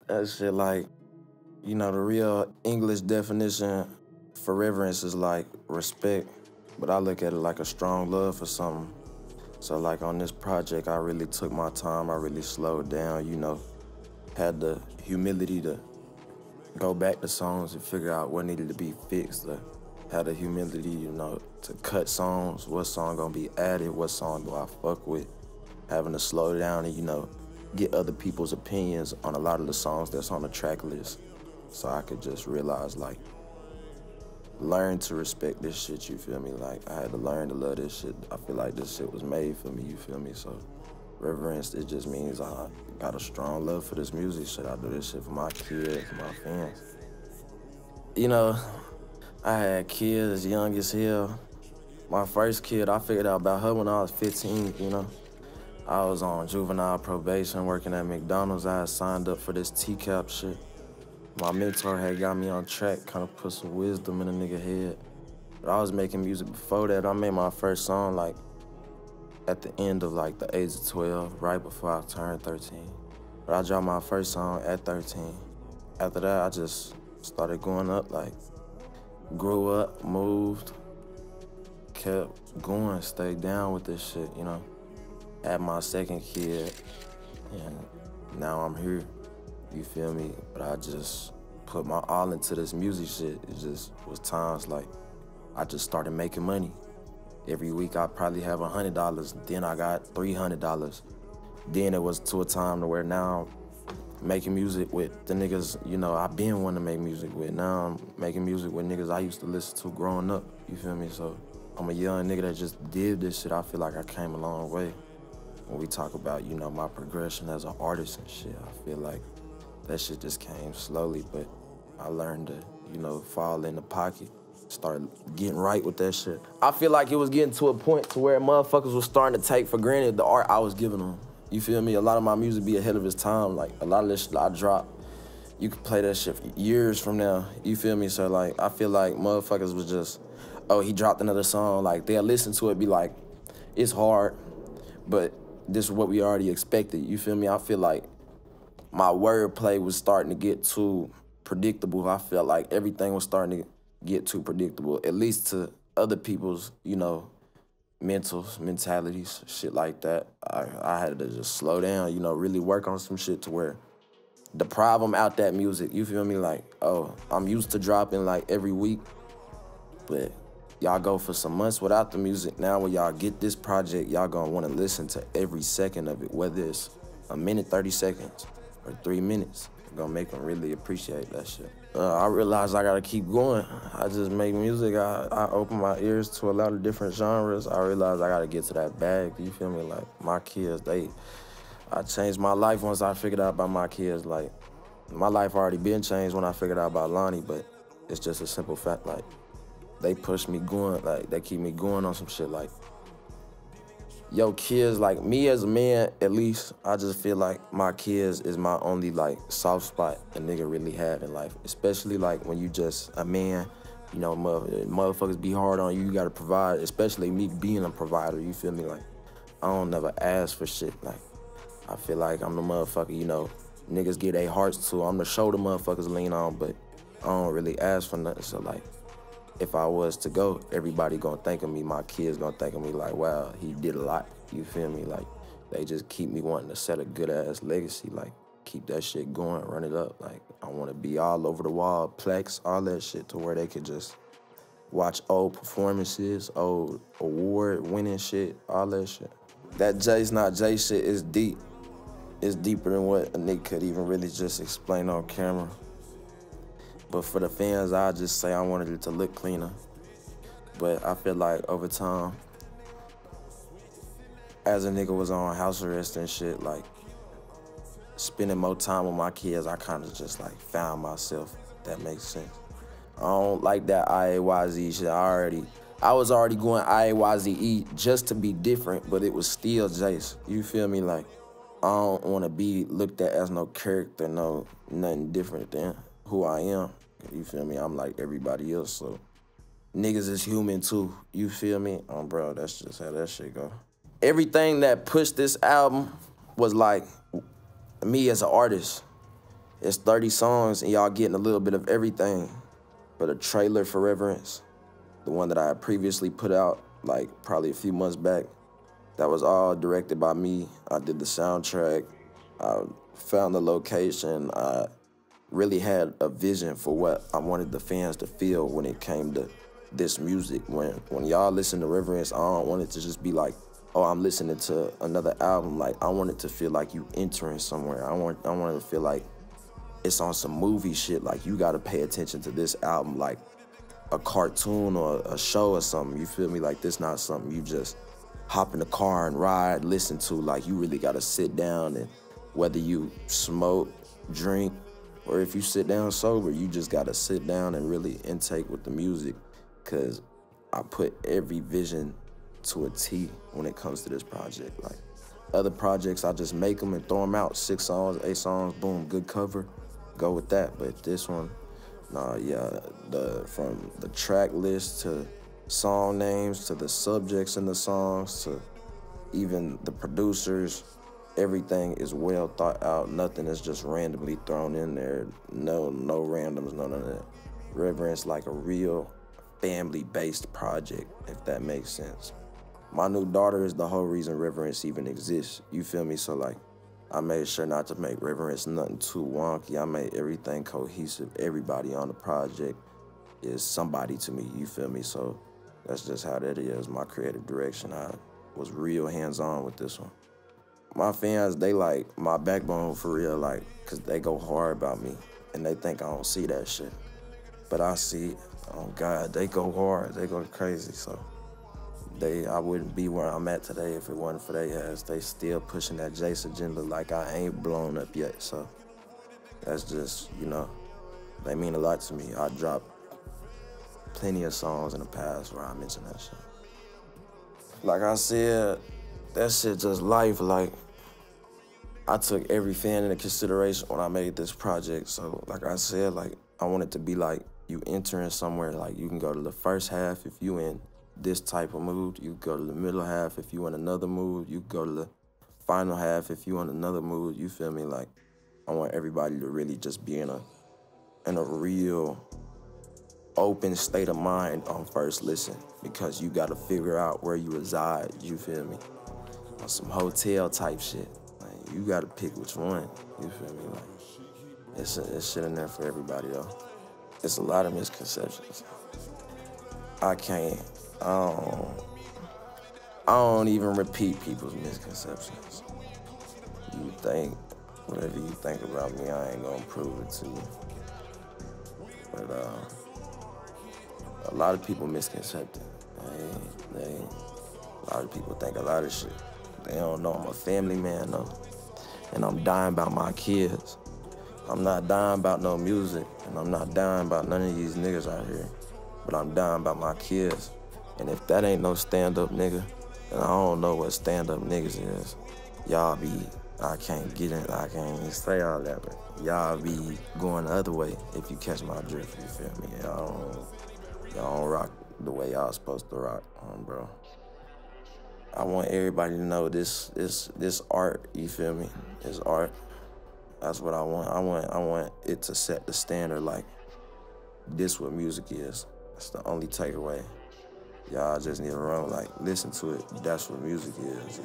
That shit like, you know, the real English definition for reverence is like respect, but I look at it like a strong love for something. So like on this project, I really took my time, I really slowed down, you know, had the humility to go back to songs and figure out what needed to be fixed. Had the humility, you know, to cut songs, what song gonna be added, what song do I fuck with. Having to slow down and, you know, get other people's opinions on a lot of the songs that's on the track list. So I could just realize, like, learn to respect this shit, you feel me? Like, I had to learn to love this shit. I feel like this shit was made for me, you feel me? So, reverence, it just means I got a strong love for this music shit. I do this shit for my kids, my fans. You know, I had kids young as hell. My first kid, I figured out about her when I was 15, you know? I was on juvenile probation working at McDonald's. I had signed up for this TCAP shit. My mentor had got me on track, kind of put some wisdom in a nigga head. But I was making music before that. I made my first song like at the end of like the age of 12, right before I turned 13. But I dropped my first song at 13. After that, I just started going up, like grew up, moved, kept going, stayed down with this shit, you know. Had my second kid, and now I'm here. You feel me? But I just put my all into this music shit. It just was times like I just started making money. Every week I probably have $100. Then I got $300. Then it was to a time to where now I'm making music with the niggas, you know, I been wanting to make music with. Now I'm making music with niggas I used to listen to growing up. You feel me? So I'm a young nigga that just did this shit. I feel like I came a long way. When we talk about, you know, my progression as an artist and shit, I feel like that shit just came slowly, but I learned to, you know, fall in the pocket, start getting right with that shit. I feel like it was getting to a point to where motherfuckers was starting to take for granted the art I was giving them. You feel me? A lot of my music be ahead of its time. Like, a lot of this shit I drop, you could play that shit for years from now. You feel me? So, like, I feel like motherfuckers was just, oh, he dropped another song. Like, they'll listen to it, be like, it's hard, but this is what we already expected. You feel me? I feel like my wordplay was starting to get too predictable. I felt like everything was starting to get too predictable, at least to other people's, you know, mentalities, shit like that. I had to just slow down, you know, really work on some shit to where the problem out that music, you feel me? Like, oh, I'm used to dropping like every week, but y'all go for some months without the music. Now when y'all get this project, y'all gonna wanna listen to every second of it, whether it's a minute, 30 seconds, or 3 minutes. I'm gonna make them really appreciate that shit. I realized I gotta keep going. I just make music. I open my ears to a lot of different genres. I realized I gotta get to that bag, you feel me? Like, my kids, I changed my life once I figured out about my kids. Like, my life already been changed when I figured out about Lonnie, but it's just a simple fact, like, they push me going, like, they keep me going on some shit, like, yo, kids, like, me as a man, at least, I just feel like my kids is my only, like, soft spot a nigga really have in life, especially, like, when you just a man, you know, motherfuckers be hard on you, you gotta provide, especially me being a provider, you feel me? Like, I don't never ask for shit, like, I feel like I'm the motherfucker, you know, niggas get their hearts to, I'm the shoulder motherfuckers lean on, but I don't really ask for nothing, so, like, if I was to go, everybody gonna think of me, my kids gonna think of me like, wow, he did a lot, you feel me? Like, they just keep me wanting to set a good-ass legacy, like, keep that shit going, run it up. Like, I wanna be all over the wall, plex, all that shit, to where they could just watch old performances, old award-winning shit, all that shit. That Jace not Jace shit is deep. It's deeper than what a nigga could even really just explain on camera. But for the fans, I just say I wanted it to look cleaner. But I feel like over time, as a nigga was on house arrest and shit, like, spending more time with my kids, I kind of just, like, found myself, if that makes sense. I don't like that iayze shit. I was already going iayze just to be different, but it was still Jace. You feel me? Like, I don't want to be looked at as no character, nothing different than who I am. You feel me? I'm like everybody else, so niggas is human too. You feel me? Bro, that's just how that shit go. Everything that pushed this album was like me as an artist. It's 30 songs and y'all getting a little bit of everything. For the trailer for Reverence, the one that I had previously put out, like probably a few months back, that was all directed by me. I did the soundtrack, I found the location, I really had a vision for what I wanted the fans to feel when it came to this music. When y'all listen to Reverence, I don't want it to just be like, oh, I'm listening to another album. Like, I want it to feel like you entering somewhere. I want it to feel like it's on some movie shit. Like, you gotta pay attention to this album like a cartoon or a show or something. You feel me? Like, this not something you just hop in the car and ride, listen to. Like, you really gotta sit down, and whether you smoke, drink, or if you sit down sober, you just gotta sit down and really intake with the music, because I put every vision to a T when it comes to this project. Like, other projects, I just make them and throw them out. 6 songs, 8 songs, boom, good cover, go with that. But this one, nah, yeah, from the track list to song names to the subjects in the songs to even the producers, everything is well thought out. Nothing is just randomly thrown in there. No randoms, none of that. Reverence like a real family-based project, if that makes sense. My new daughter is the whole reason Reverence even exists. You feel me? So like, I made sure not to make Reverence nothing too wonky. I made everything cohesive. Everybody on the project is somebody to me, you feel me? So that's just how that is, my creative direction. I was real hands-on with this one. My fans, they like my backbone for real, like, cause they go hard about me and they think I don't see that shit. But I see it. Oh God, they go hard, they go crazy. So I wouldn't be where I'm at today if it wasn't for their ass. They still pushing that Jace agenda like I ain't blown up yet. So that's just, you know, they mean a lot to me. I dropped plenty of songs in the past where I mentioned that shit. Like I said, that shit just life. Like, I took every fan into consideration when I made this project. So like I said, like, I want it to be like you entering somewhere. Like, you can go to the first half if you in this type of mood. You go to the middle half if you in another mood. You go to the final half if you in another mood. You feel me? Like, I want everybody to really just be in a real open state of mind on first listen, because you gotta figure out where you reside, you feel me? On some hotel type shit. Like, you gotta pick which one, you feel me? Like, it's shit in there for everybody though. It's a lot of misconceptions. I don't even repeat people's misconceptions. You think, whatever you think about me, I ain't gonna prove it to you. But a lot of people misconcept it. A lot of people think a lot of shit. They don't know I'm a family man though. And I'm dying about my kids. I'm not dying about no music, and I'm not dying about none of these niggas out here. But I'm dying about my kids. And if that ain't no stand-up nigga, then I don't know what stand-up niggas is. Y'all be, I can't even say all that, but y'all be going the other way if you catch my drift, you feel me? Y'all don't rock the way y'all supposed to rock, bro. I want everybody to know this art, you feel me? It's art. That's what I want. I want it to set the standard, like, this what music is. That's the only takeaway. Y'all just need to run, like, listen to it. That's what music is.